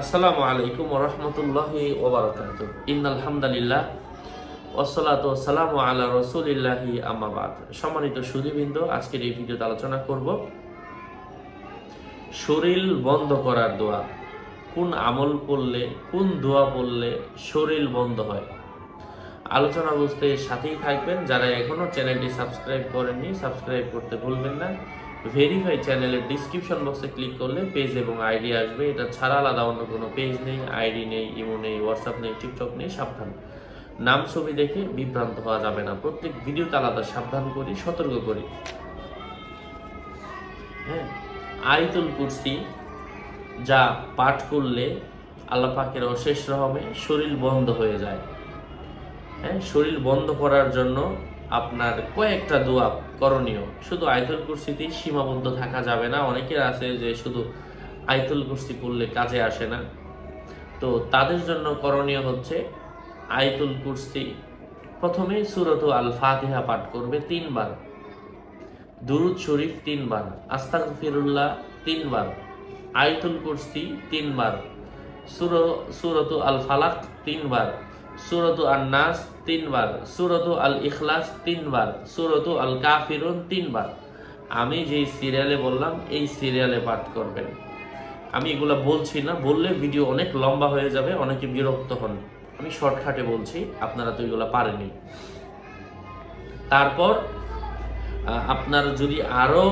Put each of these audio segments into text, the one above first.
আসসালামু আলাইকুম ওয়া রাহমাতুল্লাহি ওয়া বারাকাতুহু। ইন্নাল হামদালিল্লাহ ওয়াসসালাতু ওয়াসসালামু আলা রাসূলিল্লাহি আম্মা বাদ। সম্মানিত সুধীবৃন্দ, আজকের এই ভিডিওতে আলোচনা করব শরীর বন্ধ করার দোয়া। কোন আমল পড়লে, কোন দোয়া পড়লে শরীর বন্ধ হয়। আলোচনা বুঝতে সাথেই থাকবেন। যারা এখনো চ্যানেলটি সাবস্ক্রাইব করেননি, সাবস্ক্রাইব করতে ভুলবেন না। ভেরিফাই চ্যানেলের ডিসক্রিপশন বক্সে ক্লিক করলে পেজ এবং আইডি আসবে। এটা ছাড়া আলাদা অন্য কোনো পেজ নেই, আইডি নেই, ইমো নেই, হোয়াটসঅ্যাপ নেই, টিকটক নেই। সাবধান, নাম ছবি দেখে বিভ্রান্ত হওয়া যাবে না। প্রত্যেক ভিডিওতে আলাদা সাবধান করি, সতর্ক করি। হ্যাঁ, আয়াতুল কুরসি যা পাঠ করলে আল্লাহ পাকের অশেষ রহমে শরীর বন্ধ হয়ে যায়। হ্যাঁ, শরীর বন্ধ করার জন্য আপনার কয়েকটা দোয়া করণীয়। শুধু আয়াতুল কুরসিতেই সীমাবদ্ধ থাকা যাবে না। অনেকের আছে যে শুধু আয়াতুল কুরসি পড়লে কাজে আসে না, তো তাদের জন্য করণীয় হচ্ছে আয়াতুল কুরসি প্রথমে সূরাত আল ফাতিহা পাঠ করবে 3 বার, দুরুদ শরীফ 3 বার, আস্তাগফিরুল্লাহ 3 বার, আয়াতুল কুরসি 3 বার, সূরাত আল ফালাক 3 বার, সূরাত আন-নাস 3 বার, সূরাত আল ইখলাস 3 বার, সূরাত আল কাফিরুন 3 বার। আমি যেই সিরিয়ালে বললাম এই সিরিয়ালে পাঠ করবেন। আমি এগুলো বলছি না, বললে ভিডিও অনেক লম্বা হয়ে যাবে, অনেকে বিরক্ত হন। আমি শর্টকাটে বলছি, আপনারা তো এগুলো পারেননি। তারপর আপনার যদি আরো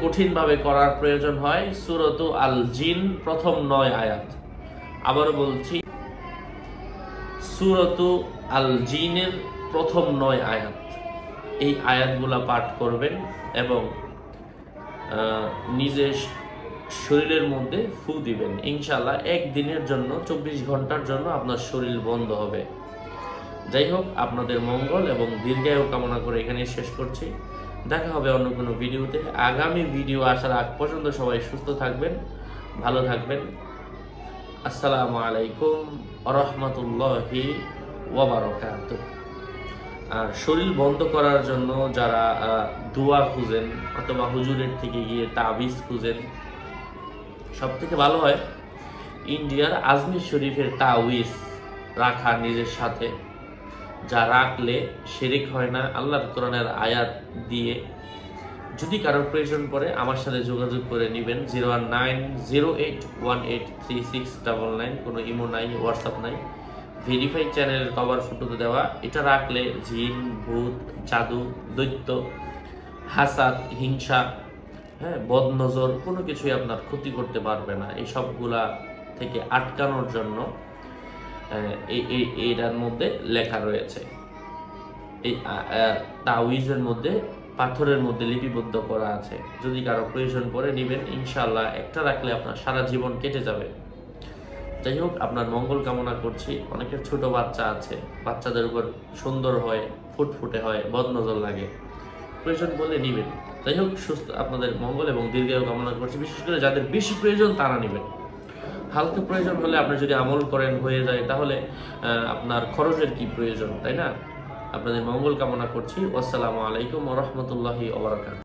কঠিনভাবে করার প্রয়োজন হয়, সূরাত আল জিন প্রথম 9 আয়াত। আবারও বলছি, সূরাত আল জিনের প্রথম 9 আয়াত। এই আয়াতগুলা পাঠ করবেন এবং নিজের শরীরের মধ্যে ফু দিবেন। ইনশাআল্লাহ একদিনের জন্য, 24 ঘন্টার জন্য আপনার শরীর বন্ধ হবে। যাই হোক, আপনাদের মঙ্গল এবং দীর্ঘায়ু কামনা করে এখানে শেষ করছি। দেখা হবে অন্য কোনো ভিডিওতে। আগামী ভিডিও আসার আগ পর্যন্ত সবাই সুস্থ থাকবেন, ভালো থাকবেন। আসসালামু আলাইকুম ওয়া রাহমাতুল্লাহি ওয়া বারাকাতুহু। আর শরীর বন্ধ করার জন্য যারা দোয়া খুঁজেন অথবা হুজুরের থেকে গিয়ে তাবিজ খুঁজেন, সব থেকে ভালো হয় ইন্ডিয়ার আজমির শরীফের তাবিজ রাখা নিজের সাথে। যা রাখলে শিরক হয় না, আল্লাহর কোরআনের আয়াত দিয়ে। যদি কারোর প্রয়োজন পড়ে আমার সাথে যোগাযোগ করে নেবেন। 01908183699। কোনো ইমো নাই, হোয়াটসঅ্যাপ নাই। ভেরিফাই চ্যানেলের কভার ফটোতে দেওয়া। এটা রাখলে জিন, ভূত, জাদু, দৈত্য, হাসাদ, হিংসা, হ্যাঁ, বদনজর কোনো কিছুই আপনার ক্ষতি করতে পারবে না। এই সবগুলা থেকে আটকানোর জন্য এটার মধ্যে লেখা রয়েছে। এই তাওয়িজের মধ্যে পাথরের মধ্যে লিপিবদ্ধ করা আছে। যদি কারো প্রয়োজন পড়ে নেবেন, ইনশাআল্লাহ একটা রাখলে আপনার সারা জীবন কেটে যাবে। যাই হোক, আপনার মঙ্গল কামনা করছি। অনেকের ছোট বাচ্চা আছে, বাচ্চাদের উপর সুন্দর হয়, ফুটফুটে হয়, বদনজর লাগে, প্রয়োজন বলে নেবেন। যাই হোক, সুস্থ আপনাদের মঙ্গল এবং দীর্ঘায়ু কামনা করছি। বিশেষ করে যাদের বেশি প্রয়োজন তারা নেবেন। হালকা প্রয়োজন হলে আপনি যদি আমল করেন হয়ে যায়, তাহলে আপনার খরচের কি প্রয়োজন, তাই না? আপনাদের মঙ্গল কামনা করছি। আসসালামু আলাইকুম ওয়া রাহমাতুল্লাহি ওয়া বারাকাতুহু।